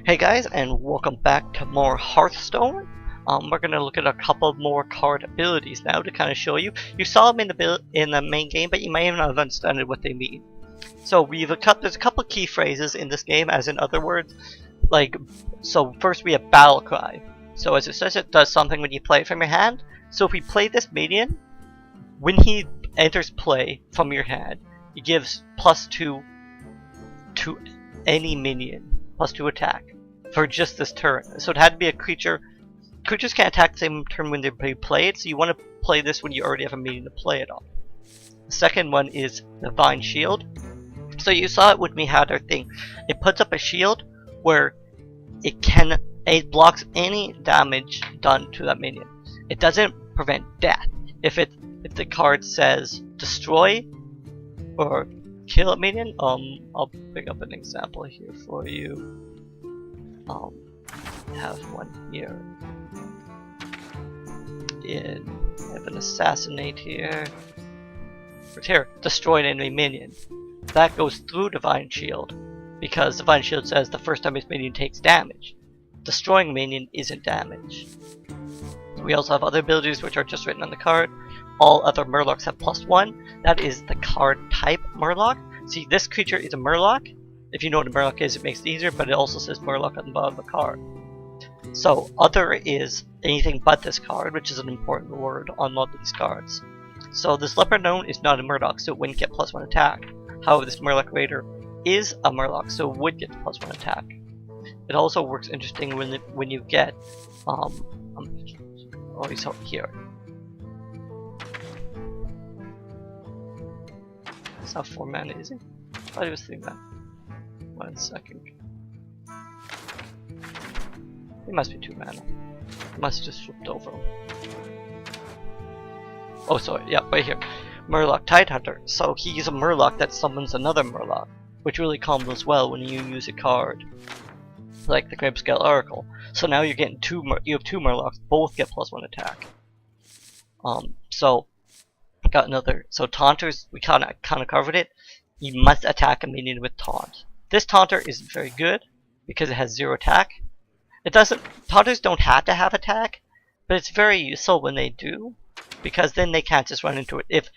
Hey guys, and welcome back to more Hearthstone. We're gonna look at a couple more card abilities now to kind of show you. You saw them in the main game, but you may not have understood what they mean. So there's a couple key phrases in this game, as in other words. So first we have Battle Cry. So as it says, it does something when you play it from your hand. So if we play this minion, when he enters play from your hand, he gives +2 to any minion, +2 attack for just this turn. So it had to be a creature. Creatures can't attack the same turn when they play it, so you want to play this when you already have a minion to play it on. The second one is Divine Shield. So you saw it when we had our thing. It puts up a shield where it blocks any damage done to that minion. It doesn't prevent death. If the card says destroy or kill a minion, I'll bring up an example here for you. Have one here. I have an assassinate here. Right here, destroy an enemy minion. That goes through Divine Shield, because Divine Shield says the first time his minion takes damage. Destroying a minion isn't damage. We also have other abilities which are just written on the card. All other Murlocs have +1. That is the card type Murloc. See, this creature is a Murloc. If you know what a Murloc is, it makes it easier, but it also says Murloc on the bottom of the card. So, other is anything but this card, which is an important word on most of these cards. So, this Leopard Gnome is not a Murloc, so it wouldn't get +1 attack. However, this Murloc Raider is a Murloc, so it would get +1 attack. It also works interesting when you get he's here. It's not 4 mana, is it? I thought it was 3 mana. 1 second. It must be 2 mana. It must have just flipped over. Oh, sorry. Yeah, right here. Murloc Tidehunter. So he's a Murloc that summons another Murloc, which really combos well when you use a card like the Grimscale Oracle. So now you're getting you have 2 Murlocs, both get +1 attack. So got another. So Taunters, we kind of covered it. You must attack a minion with Taunt. This Taunter isn't very good because it has 0 attack. Taunters don't have to have attack, but it's very useful when they do, because then they can't just run into it. If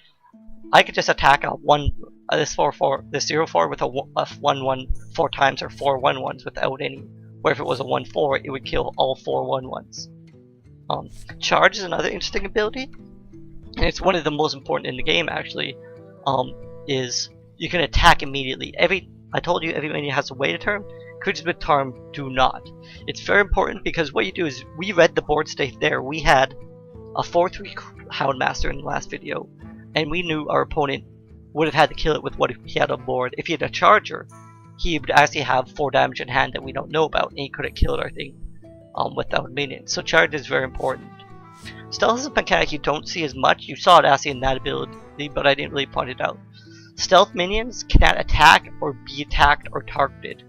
I could just attack this 0/4 with a 1/1 4 times, or 4 1/1s without any. Where if it was a 1/4, it would kill all 4 1/1s. Charge is another interesting ability, and it's one of the most important in the game actually. Is you can attack immediately. I told you every minion has to wait a turn. Creatures with Charm do not. It's very important because what you do is, we read the board state there. We had a 4/3 Houndmaster in the last video, and we knew our opponent would have had to kill it with what he had on board. If he had a Charger, he would actually have 4 damage in hand that we don't know about, and he could have killed our thing without a minion. So charge is very important. Stealth is a mechanic you don't see as much. You saw it actually in that ability, but I didn't really point it out. Stealth minions cannot attack or be attacked or targeted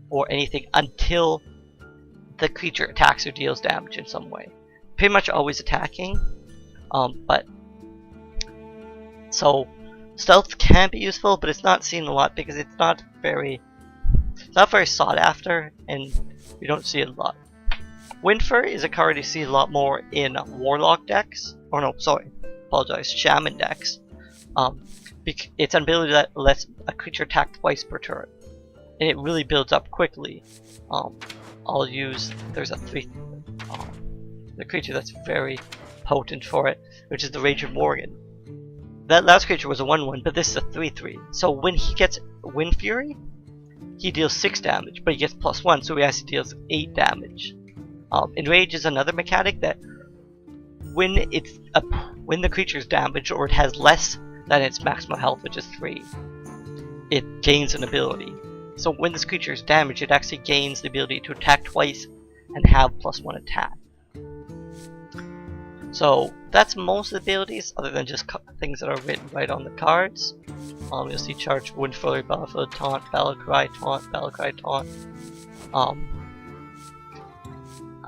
or anything until the creature attacks or deals damage in some way. Pretty much always attacking, so stealth can be useful, but it's not seen a lot because it's not very sought after, and you don't see it a lot. Windfur is a card you see a lot more in Warlock decks, or no, sorry, apologize, Shaman decks. It's an ability that lets a creature attack twice per turn, and it really builds up quickly. There's a 3, the creature that's very potent for it, which is the Raging Morgan. That last creature was a 1/1, but this is a 3/3. So when he gets Wind Fury, he deals 6 damage, but he gets +1, so he actually deals 8 damage. Enrage is another mechanic that when the creature is damaged, or it has less than its maximum health, which is 3, it gains an ability. So when this creature is damaged, it actually gains the ability to attack twice and have +1 attack. So that's most of the abilities, other than just things that are written right on the cards. You'll see Charge, Wind Fury, Battlefield, Taunt, Battle Cry, Taunt, Battle Cry, Taunt.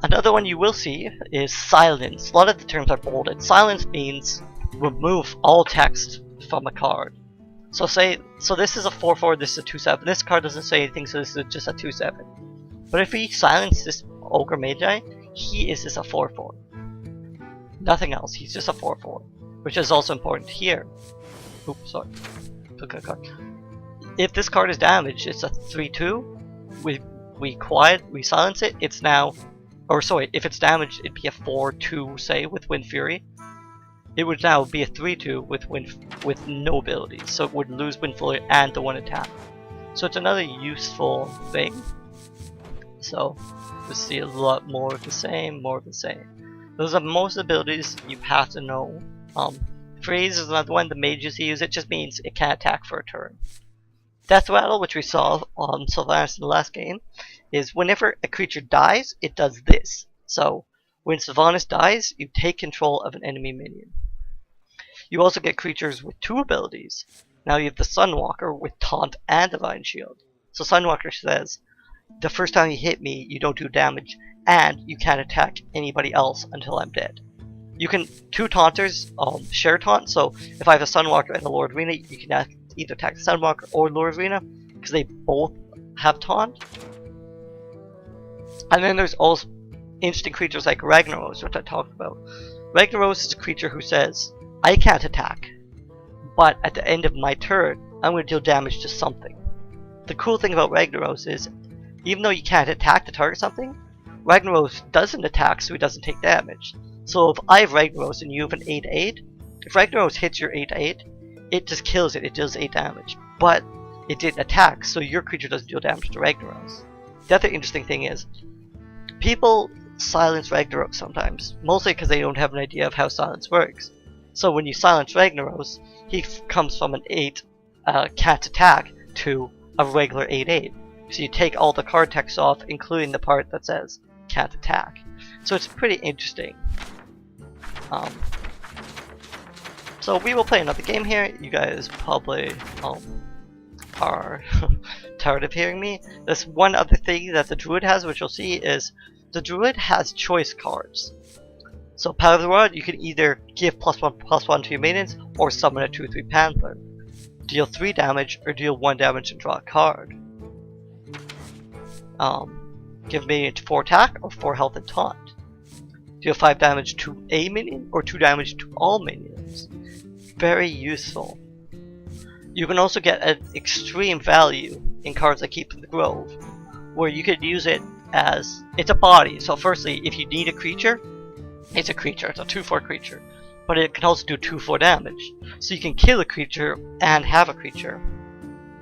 Another one you will see is Silence. A lot of the terms are bolded. Silence means remove all text from a card. So this is a 4/4, this is a 2/7. This card doesn't say anything, so this is just a 2/7. But if we silence this Ogre Magi, he is just a 4/4. Nothing else, he's just a 4/4. Which is also important here. Oops, sorry. Took a card. If this card is damaged, it's a 3/2. We silence it, it's now, or sorry, if it's damaged, it'd be a 4/2, say, with Wind Fury. It would now be a 3/2 with no abilities, so it would lose Wind Fury and the 1 attack. So it's another useful thing. So we see a lot more of the same, more of the same. Those are most abilities you have to know. Freeze is another one. The mages use it, just means it can't attack for a turn. Death Rattle, which we saw on Sylvanas in the last game, is whenever a creature dies, it does this. So when Sylvanas dies, you take control of an enemy minion. You also get creatures with 2 abilities. Now you have the Sunwalker with Taunt and Divine Shield. So Sunwalker says, the first time you hit me, you don't do damage, and you can't attack anybody else until I'm dead. You can 2 taunters share taunt, so if I have a Sunwalker and a Lordrina, you can either attack the Sunwalker or Lordrina, because they both have taunt. And then there's also interesting creatures like Ragnaros, which I talked about. Ragnaros is a creature who says, I can't attack, but at the end of my turn, I'm going to deal damage to something. The cool thing about Ragnaros is, even though you can't attack to target something, Ragnaros doesn't attack, so he doesn't take damage. So if I have Ragnaros and you have an 8/8, if Ragnaros hits your 8/8, it just kills it, it deals 8 damage. But it didn't attack, so your creature doesn't deal damage to Ragnaros. The other interesting thing is, people silence Ragnaros sometimes, mostly because they don't have an idea of how silence works. So when you silence Ragnaros, he comes from an 8 can't attack to a regular 8/8. So you take all the card text off, including the part that says can't attack. So it's pretty interesting. So we will play another game here. You guys probably are tired of hearing me. There's one other thing that the Druid has, which you'll see, is the Druid has choice cards. So Power of the Rod, you can either give +1/+1 to your minions, or summon a 2/3 Panther. Deal 3 damage, or deal 1 damage and draw a card. Give minion 4 attack, or 4 health and taunt. Deal 5 damage to a minion, or 2 damage to all minions. Very useful. You can also get an extreme value in cards like Keep in the Grove, where you could use it as, it's a body. So firstly, if you need a creature, it's a creature, it's a 2/4 creature. But it can also do 2/4 damage. So you can kill a creature and have a creature.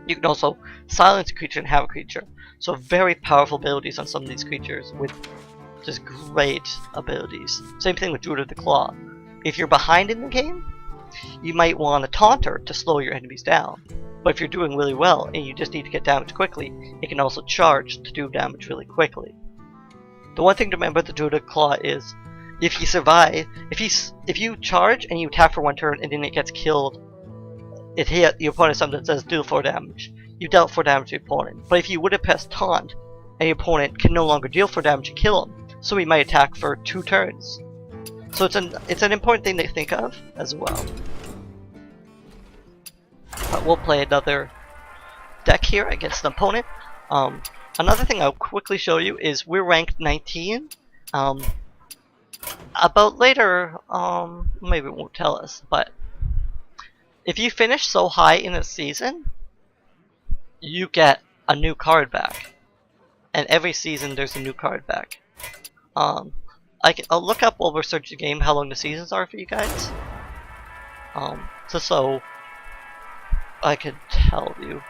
You can also silence a creature and have a creature. So very powerful abilities on some of these creatures with just great abilities. Same thing with Druid of the Claw. If you're behind in the game, you might want a Taunter to slow your enemies down. But if you're doing really well and you just need to get damage quickly, it can also charge to do damage really quickly. The one thing to remember with the Druid of the Claw is, if you survive, if you charge and you attack for 1 turn and then it gets killed, it hit your opponent something that says deal 4 damage. You dealt 4 damage to your opponent. But if you would have pressed taunt, and your opponent can no longer deal 4 damage and kill him, so he might attack for 2 turns. So it's an important thing to think of as well. But we'll play another deck here against an opponent. Another thing I'll quickly show you is we're ranked 19. About later, maybe it won't tell us, but if you finish so high in a season, you get a new card back. And every season there's a new card back. I'll look up while we're searching the game how long the seasons are for you guys. So I could tell you.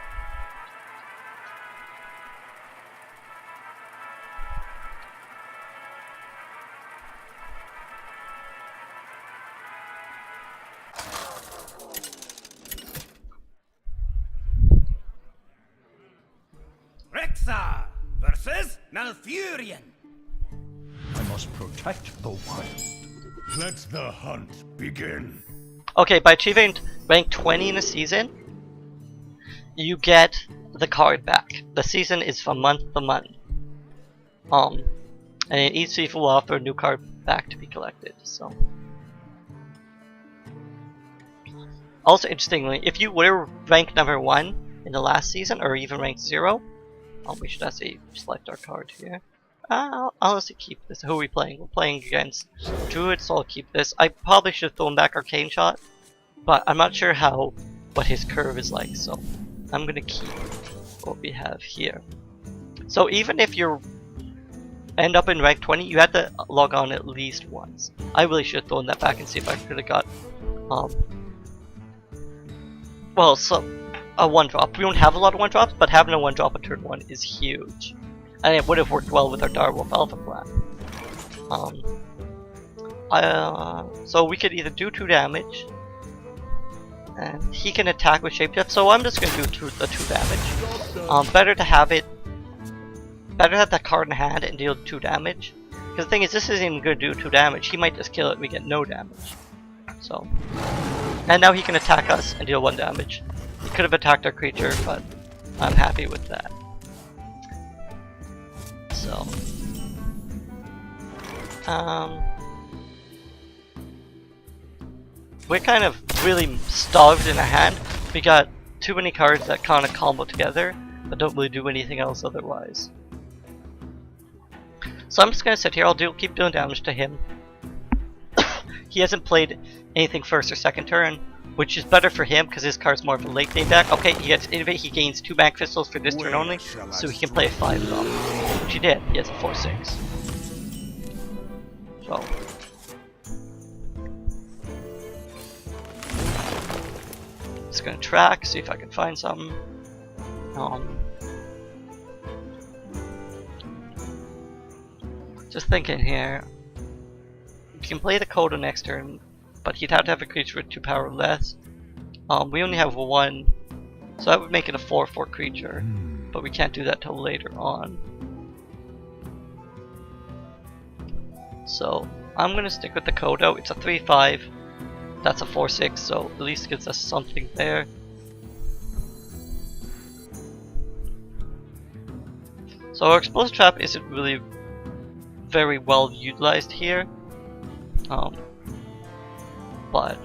Rexa versus Malfurion. I must protect the wild. Let the hunt begin. Okay, by achieving rank 20 in a season, you get the card back. The season is from month to month. And each season will offer a new card back to be collected. So, also interestingly, if you were ranked number 1 in the last season, or even ranked 0, We should actually select our card here. I'll honestly keep this. Who are we playing? We're playing against Druid, so I'll keep this. I probably should have thrown back Arcane Shot, but I'm not sure what his curve is like, so I'm gonna keep what we have here. So even if you end up in rank 20, you have to log on at least once. I really should have thrown that back and see if I could have got well, so a 1-drop. We don't have a lot of 1-drops, but having a 1-drop on turn 1 is huge. And it would have worked well with our Direwolf Alpha plan. So we could either do 2 damage, and he can attack with Shapeshift, so I'm just going to do the 2 damage. Better to have that card in hand and deal 2 damage. Because the thing is, this isn't even going to do 2 damage. He might just kill it and we get no damage. So, and now he can attack us and deal 1 damage. He could have attacked our creature, but I'm happy with that. So, we're kind of really starved in a hand. We got too many cards that kind of combo together, but don't really do anything else otherwise. So I'm just gonna sit here. I'll keep doing damage to him. He hasn't played anything first or second turn, which is better for him because his card's more of a late game deck. Okay, he gets Innovate. He gains 2 Bank Crystals for this turn only, so he can play a 5-drop, which he did. He has a 4/6. So. Just gonna track, see if I can find something. Just thinking here. You can play the Coda next turn, but he'd have to have a creature with 2 power or less. We only have 1, so that would make it a 4/4 creature, but we can't do that till later on. So I'm gonna stick with the Coda. It's a 3/5. That's a 4/6, so at least gives us something there. So our Explosive Trap isn't really very well utilized here, but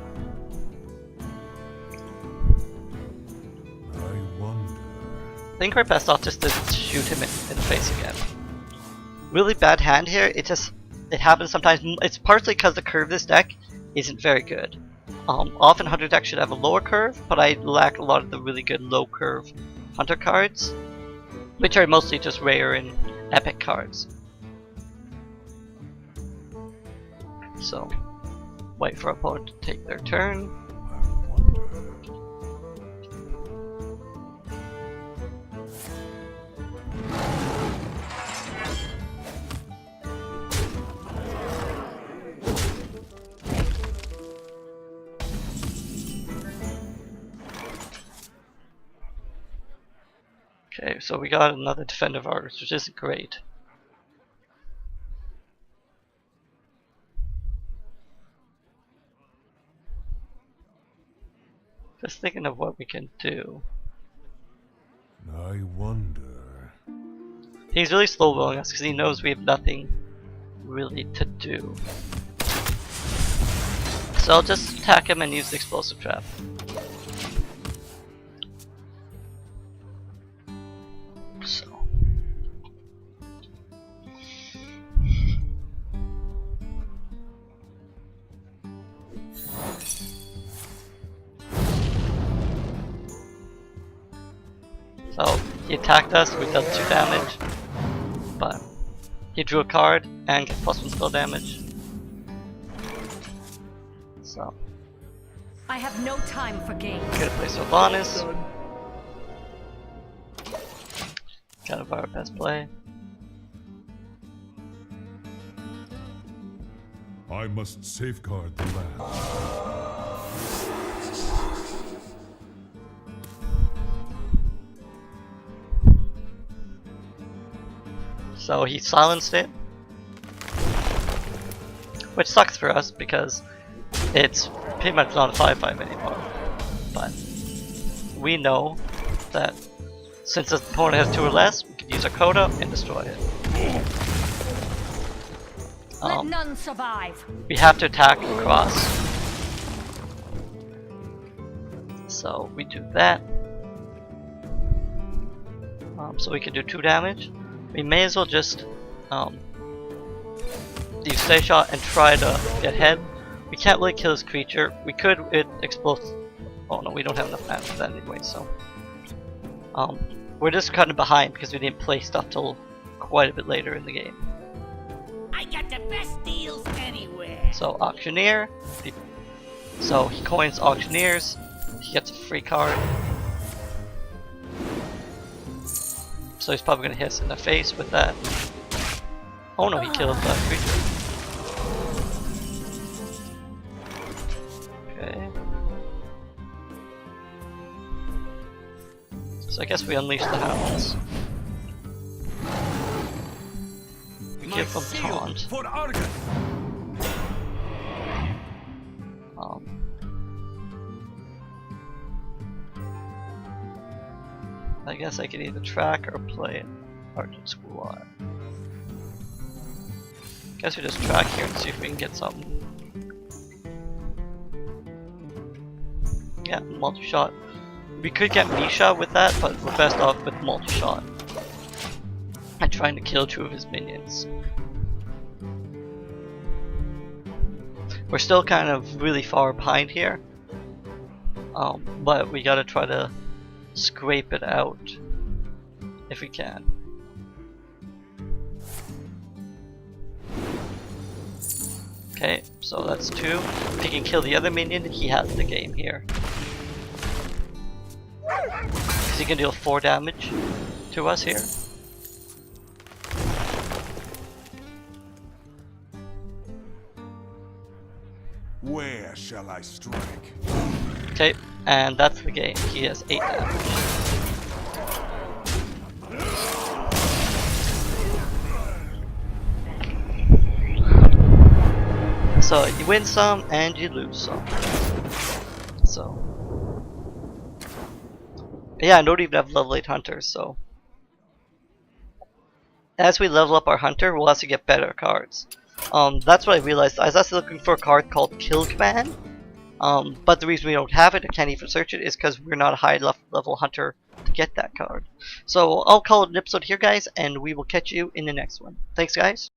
I think we're best off just to shoot him in the face again. Really bad hand here. It happens sometimes. It's partly because the curve of this deck isn't very good. Often Hunter deck should have a lower curve, but I lack a lot of the really good low curve Hunter cards, which are mostly just rare and epic cards. So, wait for opponent to take their turn. Okay, so we got another Defender of Argus, which isn't great. Just thinking of what we can do. I wonder. He's really slow rolling us because he knows we have nothing really to do. So I'll just attack him and use the Explosive Trap. So. So he attacked us, we dealt 2 damage, but he drew a card and get +1 spell damage. So I have no time for games. gonna play Sylvanas. Kind of our best play. I must safeguard the land. So he silenced it, which sucks for us because it's pretty much not a 5/5 anymore. But we know that since the opponent has 2 or less, we can use our Coda and destroy it. Let none survive. We have to attack across. So we do that. So we can do 2 damage. We may as well just use Stay Shot and try to get head. We can't really kill this creature. We could with explosive. Oh no, we don't have enough mana for that anyway. So we're just kind of behind because we didn't play stuff till quite a bit later in the game. I got the best deals anywhere. So Auctioneer. So he coins Auctioneers. He gets a free card. So he's probably gonna hit us in the face with that. Oh no, he killed that creature. Okay. So I guess we unleash the hounds. We give them taunt. For Argus. I guess I could either track or play Argent Squad. Guess we just track here and see if we can get something. Yeah, multi-shot. We could get Misha with that, but we're best off with multi-shot. And trying to kill 2 of his minions. We're still kind of really far behind here. But we gotta try to scrape it out if we can. Okay, so that's 2. If he can kill the other minion, he has the game here. Because he can deal 4 damage to us here. Where shall I strike? Okay, and that's the game. He has 8 damage. So you win some and you lose some. So yeah, I don't even have level 8 hunters, so as we level up our hunter, we'll also get better cards. That's what I realized. I was also looking for a card called Kill Command. But the reason we don't have it, I can't even search it, is because we're not a high level hunter to get that card. So I'll call it an episode here, guys, and we will catch you in the next one. Thanks, guys.